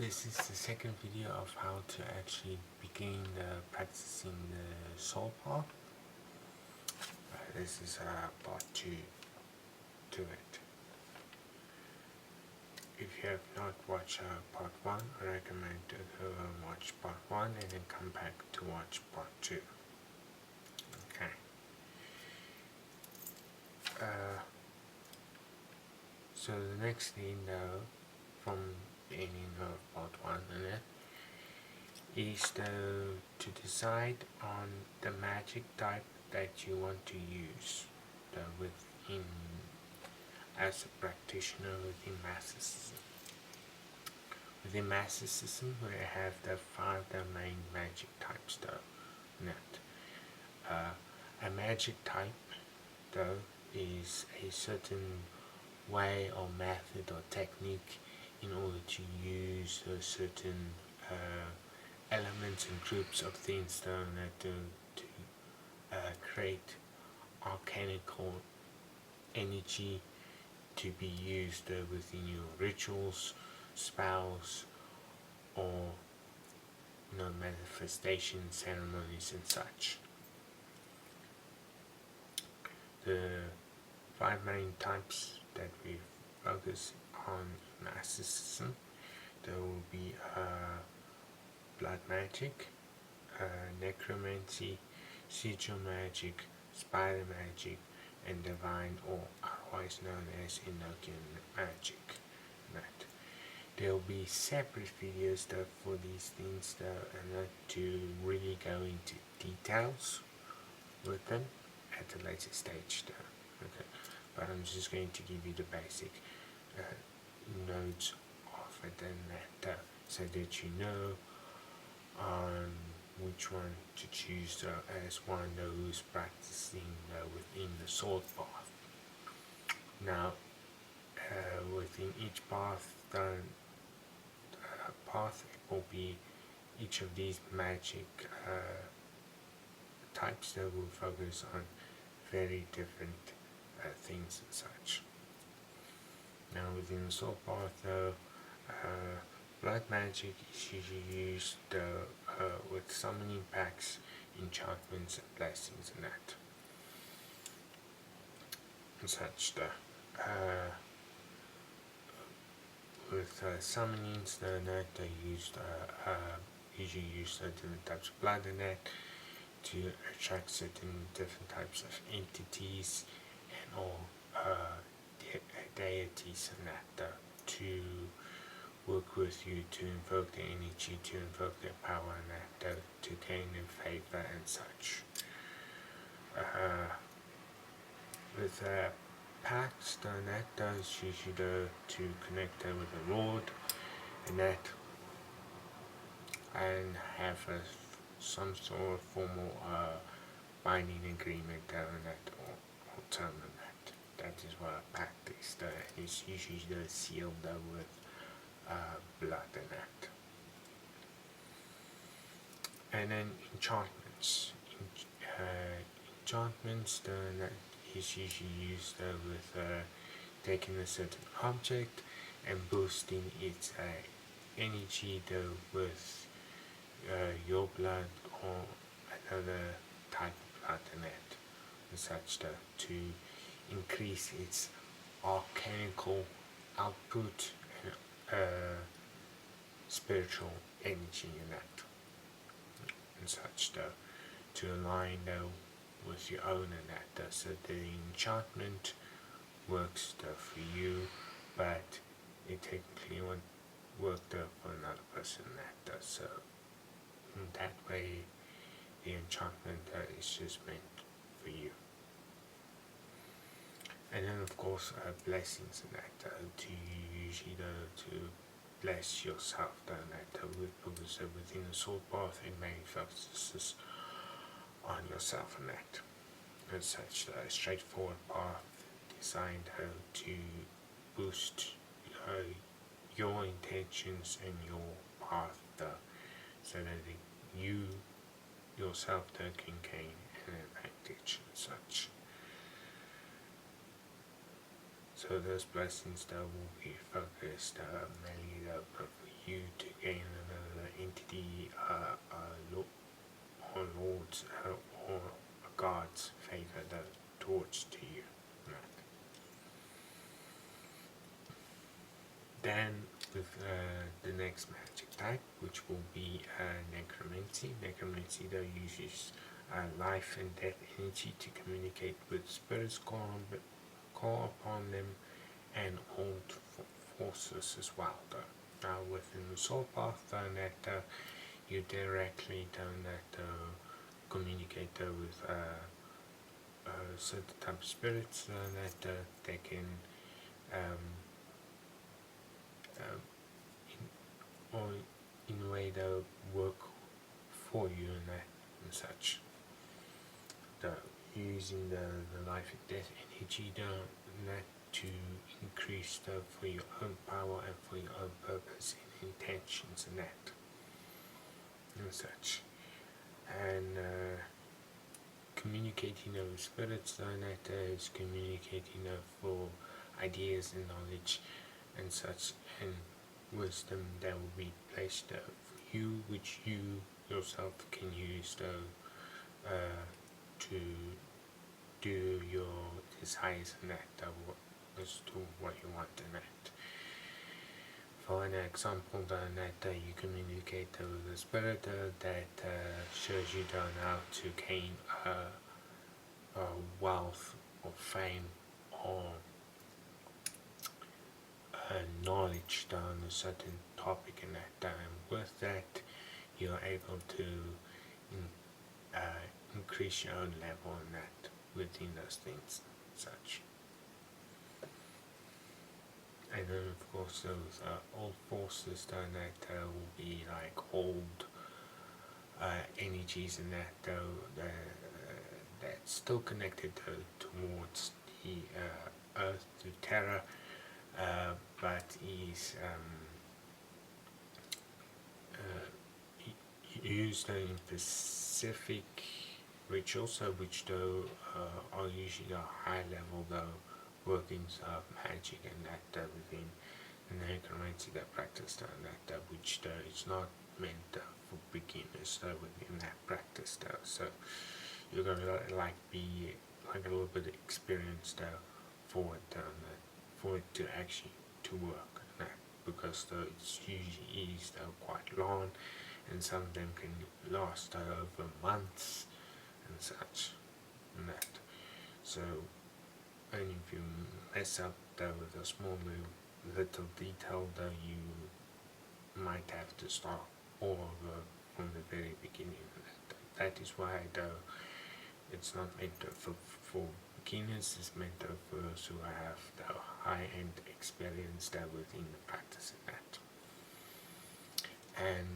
this is the second video of how to actually begin practicing the soul path. This is part 2 to it. If you have not watched part 1, I recommend to go and watch part 1 and then come back to watch part 2. Okay. So the next thing though, from beginning of part 1 and it, is to decide on the magic type that you want to use within as a practitioner within Mysticism. Within Mysticism, we have the 5 main magic types though. A magic type though is a certain way or method or technique in order to use a certain elements and groups of things to create arcanical energy to be used within your rituals, spells, or manifestation ceremonies and such. The 5 main types that we focus on in Mysticism, there will be blood magic, necromancy, sigil magic, spider magic, and divine, or otherwise known as Enochian magic. There will be separate videos though for these things though, and not to really go into details with them at a later stage though. Okay, but I'm just going to give you the basic notes of it and that so that you know which one to choose as one who's practicing within the sword path. Now, within each path, it will be each of these magic types that will focus on very different things and such. Now, within the soul path, though, blood magic is usually used with summoning packs, enchantments, and blessings and that. And such with summonings, they usually use different types of blood in that to attract certain different types of entities and or deities and that to work with you to invoke their energy, to invoke their power and that to gain their favor and such. With pacts, that does usually to connect with the Lord and that, and have some sort of formal binding agreement and that or term and that. That is what a pact is. It's usually sealed with blood and that. And then enchantments. Enchantments that is usually used with taking a certain object and boosting its energy with your blood or another type of blood in it and such to increase its arcanical output and spiritual energy in that and such to align with your own and that so the enchantment works for you, but it technically won't work for another person that so in that way the enchantment is just meant for you. And then of course blessings and that to usually to bless yourself because within the soul path it manifests on yourself and that. And such a straightforward path designed to boost your intentions and your path so that you yourself can gain an advantage and such. So those blessings will be focused mainly for you to gain another entity, or lord's or a god's favor towards to you. Right. Then with the next magic type, which will be necromancy. Necromancy though uses life and death energy to communicate with spirits, call upon them, and hold forces as well though. Now within the soul path though, that you directly don't communicate with certain type of spirits that they can or in a way they'll work for you and such. Using the life and death energy to increase for your own power and for your own purpose and intentions and such. And communicating with spirits that is communicating for ideas and knowledge and such, and wisdom that will be placed for you, which you yourself can use to do your desires and as to what you want in that. For an example, that you communicate with the spirit that shows you how to gain wealth or fame or knowledge on a certain topic, and with that you're able to increase your own level in that within those things such. And then of course those old forces that will be like old energies and that's still connected towards the earth, to Terra, but is used in specific rituals, which are usually a high level workings of magic, and that within the necromancy that practice that which is not meant for beginners within that practice so you're gonna be like a little bit experienced for it to actually to work because it's usually is quite long, and some of them can last over months and such and that. So and if you mess up with a small little detail you might have to start all over from the very beginning. That is why it's not meant for beginners, it's meant for those who have the high-end experience within the practice of that. And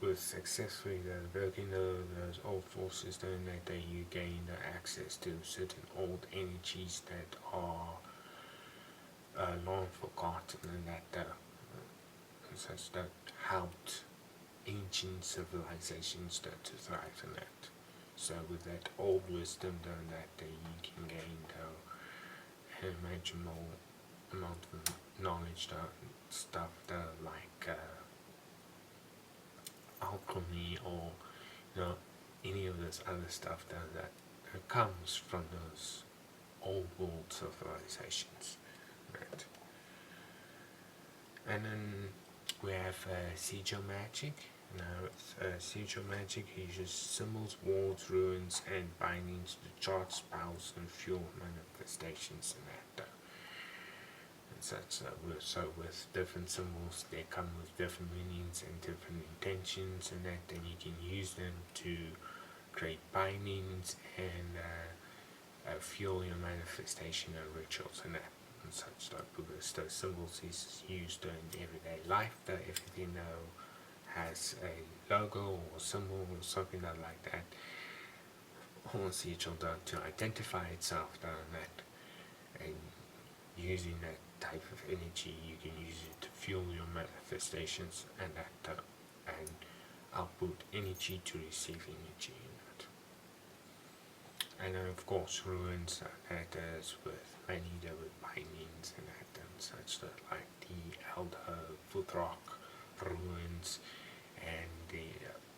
with successfully working those old forces, then that you gain access to certain old energies that are long forgotten, and that such that helped ancient civilizations to thrive in that. So with that old wisdom that you can gain an imaginable amount of knowledge stuff like alchemy or any of this other stuff that comes from those old world civilizations. Right. And then we have sigil magic. Now, sigil magic uses symbols, words, runes, and bindings to chart spells and fuel manifestations and that. And such. So with different symbols, they come with different meanings and different intentions, and that. Then you can use them to create bindings and fuel your manifestation and rituals and that. And such because those symbols is used in everyday life. That everything has a logo or symbol or something like that on sigil to identify itself that, and using that type of energy you can use it to fuel your manifestations and that and output energy to receive energy in that. And then of course runes that is with many with bindings and that and such that like the Elder Foot Rock ruins and the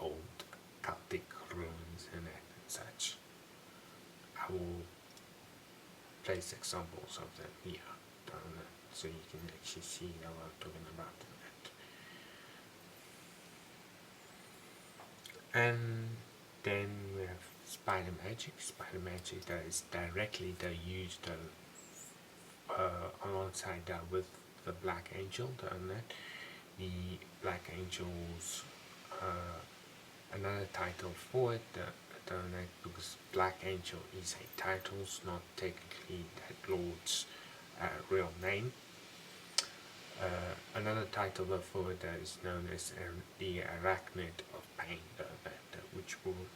old Celtic ruins and that and such. I will place examples of them here down there so you can actually see what I'm talking about in that. And then we have Spider Magic. Spider Magic that is directly used alongside with the Black Angel down there. The Black Angel's another title for it because Black Angel is a title, it's not technically that Lord's real name. Another title for it that is known as the Arachnid of Pain, which will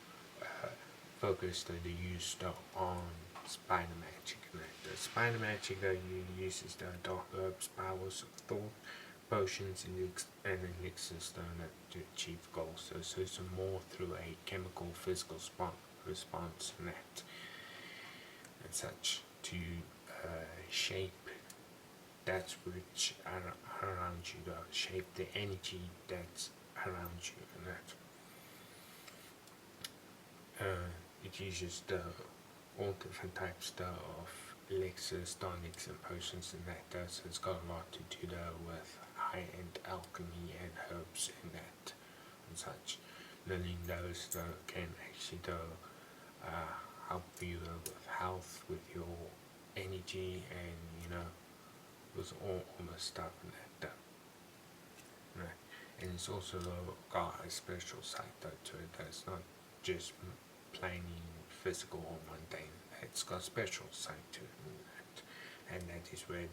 focus the use on Spider Magic. The Spider Magic that uses the dark herbs, powers of thought, potions, and elixirs to achieve goals. So it's more through a chemical, physical response and such to shape that which are around you, to shape the energy that's around you and that. It uses all different types of elixirs, tonics, and potions and that. So it's got a lot to do with high-end alchemy and herbs and that and such. Learning those can actually help you with health, with your energy, and with all the stuff and that. Right. And it's also got a spiritual side to it. That's not just plain physical or mundane. It's got a spiritual side to it, and that is where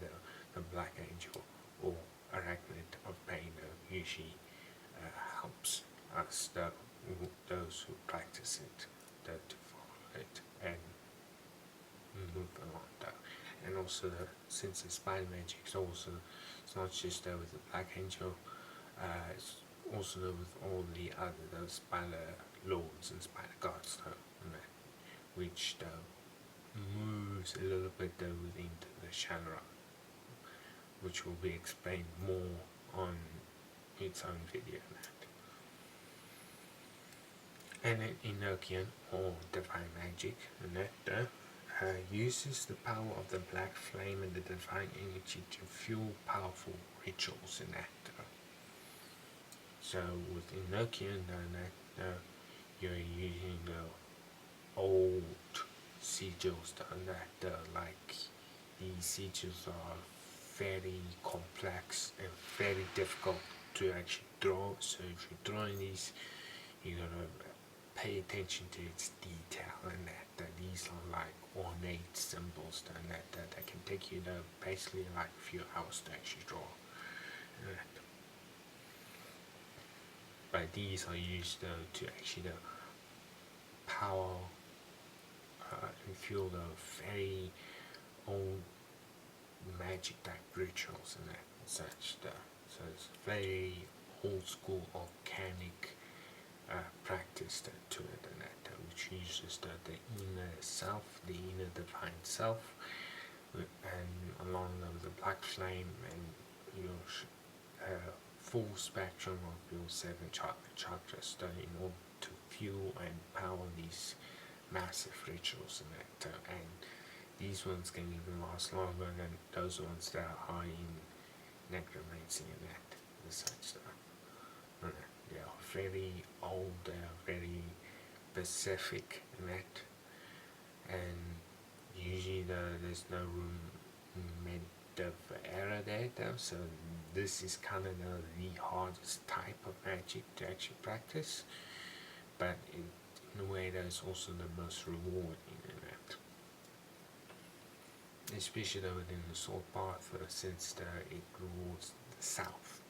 the Black Angel or Arachnid of Pain usually helps us, those who practice it, to follow it and move along. And also, since it's Spider Magic, it's not just with the Black Angel, it's also with all the other those Spider Lords and Spider Gods, which moves a little bit into the genre, which will be explained more on its own video. And then Enochian or Divine Magic, and that uses the power of the black flame and the divine energy to fuel powerful rituals in that. So with Enochian, you're using the old sigils that like these sigils are very complex and very difficult to actually draw. So if you're drawing these, you gotta pay attention to its detail and that these are like ornate symbols that can take you basically like a few hours to actually draw. But these are used to actually power and fuel the very old magic type rituals and that and such. So it's very old school organic practice to it and that which uses the inner self, the inner divine self, and along with the black flame and your full spectrum of your 7 chakras in order to fuel and power these massive rituals and that. And these ones can even last longer than those ones that are in necromancy and that and such stuff. They are very old, they are very specific in that, and usually there's no room for error there though, so this is kind of the hardest type of magic to actually practice, but in a way that's also the most rewarding in that. Especially within the soul path, since it rewards the self,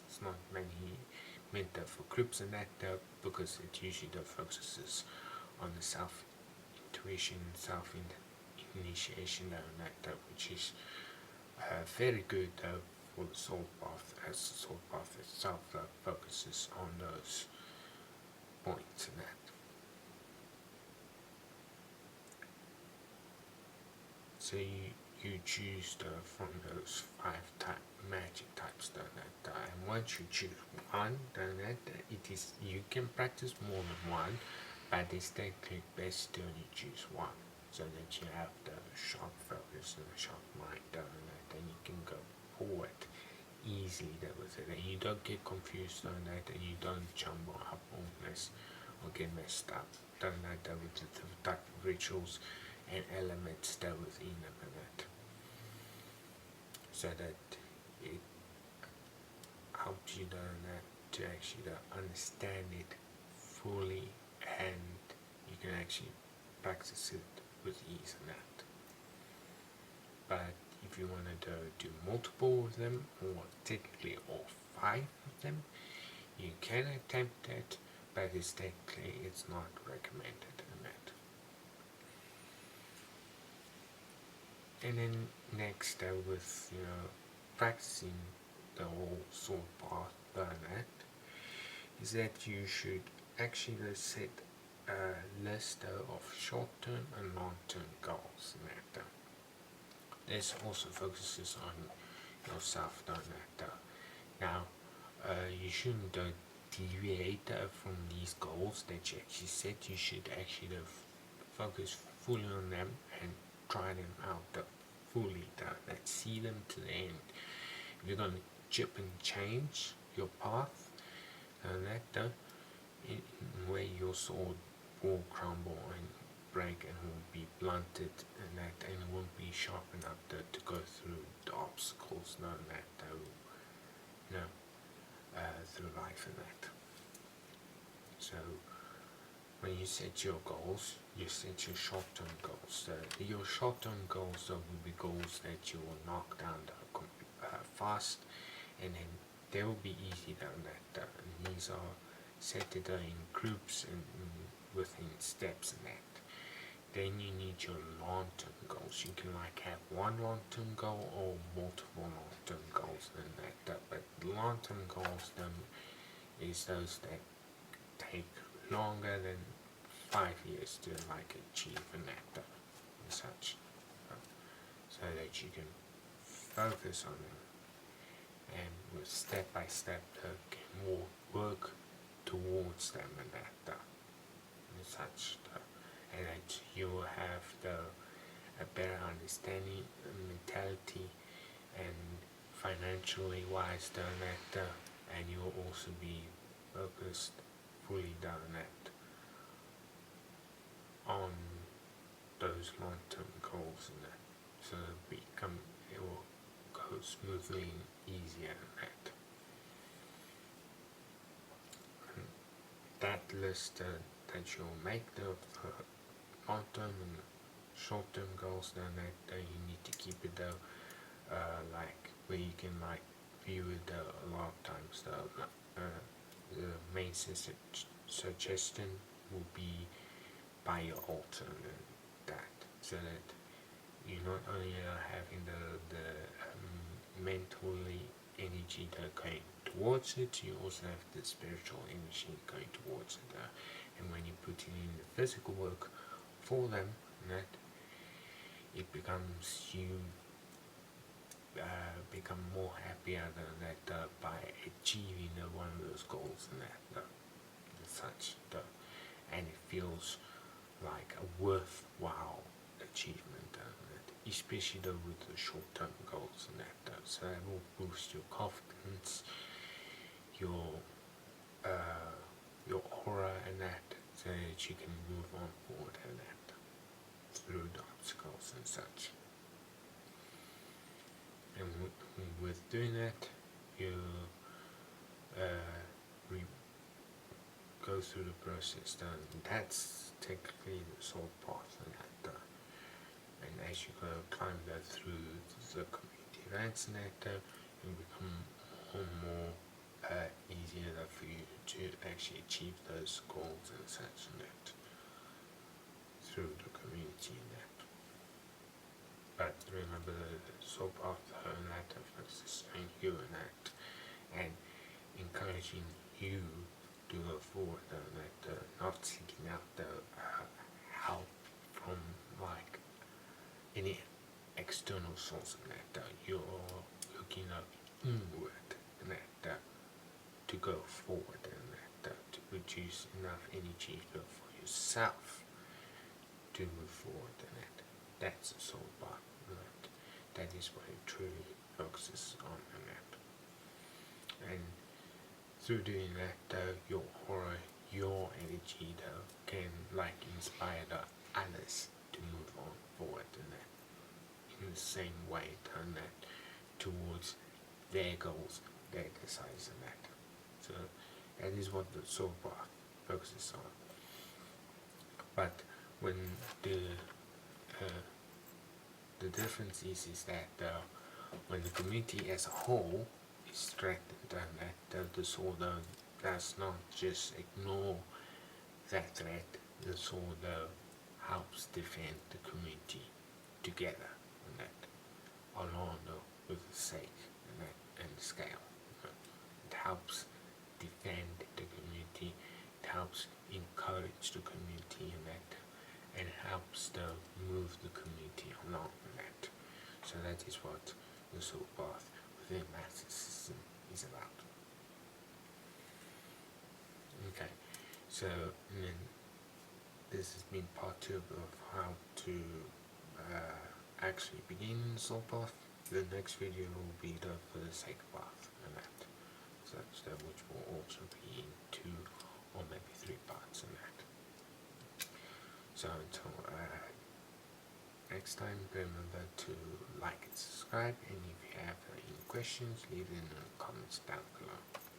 it's not meant for groups and that, because it usually focuses on the self intuition, self initiation, and that which is very good for the soul path, as the soul path itself focuses on those points and that. So you choose from those five magic types and once you choose one, then it is you can practice more than one, but it's technically best to only choose one so that you have the sharp focus and the sharp mind and you can go forward easily with it and you don't get confused on that and you don't jumble up or get messed up with the type of rituals and elements that within them and that so that it helps you to actually understand it fully and you can actually practice it with ease and that. But if you want to do multiple of them or technically all five of them, you can attempt it, but it's not recommended in that. And then next with practicing the whole sword path that is that you should actually set a list of short-term and long-term goals in that. This also focuses on yourself on that. Now you shouldn't deviate from these goals that you actually set. You should actually focus fully on them and try them out fully that see them to the end. If you're going to chip and change your path that where your sword will crumble and break and will be blunted and it won't be sharp enough to go through the obstacles through life and that. So when you set your goals, you set your short-term goals. Your short-term goals will be goals that you will knock down fast, and then they will be easy down that. And these are set in groups and within steps and that. Then you need your long-term goals. You can have one long-term goal or multiple long-term goals and that. But long-term goals is those that take longer than 5 years to achieve and that and such, so that you can focus on them and with step by step can work towards them and that and such, and that you will have a better understanding, mentality, and financially wise done that, and you will also be focused fully done that on those long-term goals and that, so it will go smoothly and easier and that. And that list that you'll make the long-term and short-term goals that you need to keep it where you can view it a lot of times. The main suggestion will be by your altar and that, so that you not only are having the mentally energy going towards it, you also have the spiritual energy going towards it, and when you put in the physical work for them, that it becomes you become more happier than that by achieving one of those goals and that and such, and it feels like a worthwhile achievement, especially with the short-term goals and that. So that will boost your confidence, your aura and that, so that you can move on forward and that through the obstacles and such. And with doing that, you go through the process. That's technically the soul path and that. And as you go climb that through the community events and that, it become more and more easier for you to actually achieve those goals and such and that through the community and that. But remember the soul path and that focuses on you and that, and encouraging you to go forward and that, not seeking out the help from any external source and that you're looking up inward and that to go forward and that to produce enough energy for yourself to move forward and that's the soul path. That is what it truly focuses on and that. And through doing that though, your aura, your energy though can like inspire the others to move on forward and that in the same way turn that towards their goals, their desires and that. So that is what the soul path focuses on. But when the difference is that when the community as a whole is strengthened and that the soul does not just ignore that threat, the soul helps defend the community together and that along with the sake and the scale. It helps defend the community, it helps encourage the community and helps to move the community along in that. So that is what the soul path within Master System is about. Okay, so then this has been part 2 of how to actually begin the soul path. The next video will be for the sake path and that. Such that which will also be in 2 or maybe 3 parts in that. So until next time, remember to like and subscribe, and if you have any questions, leave them in the comments down below.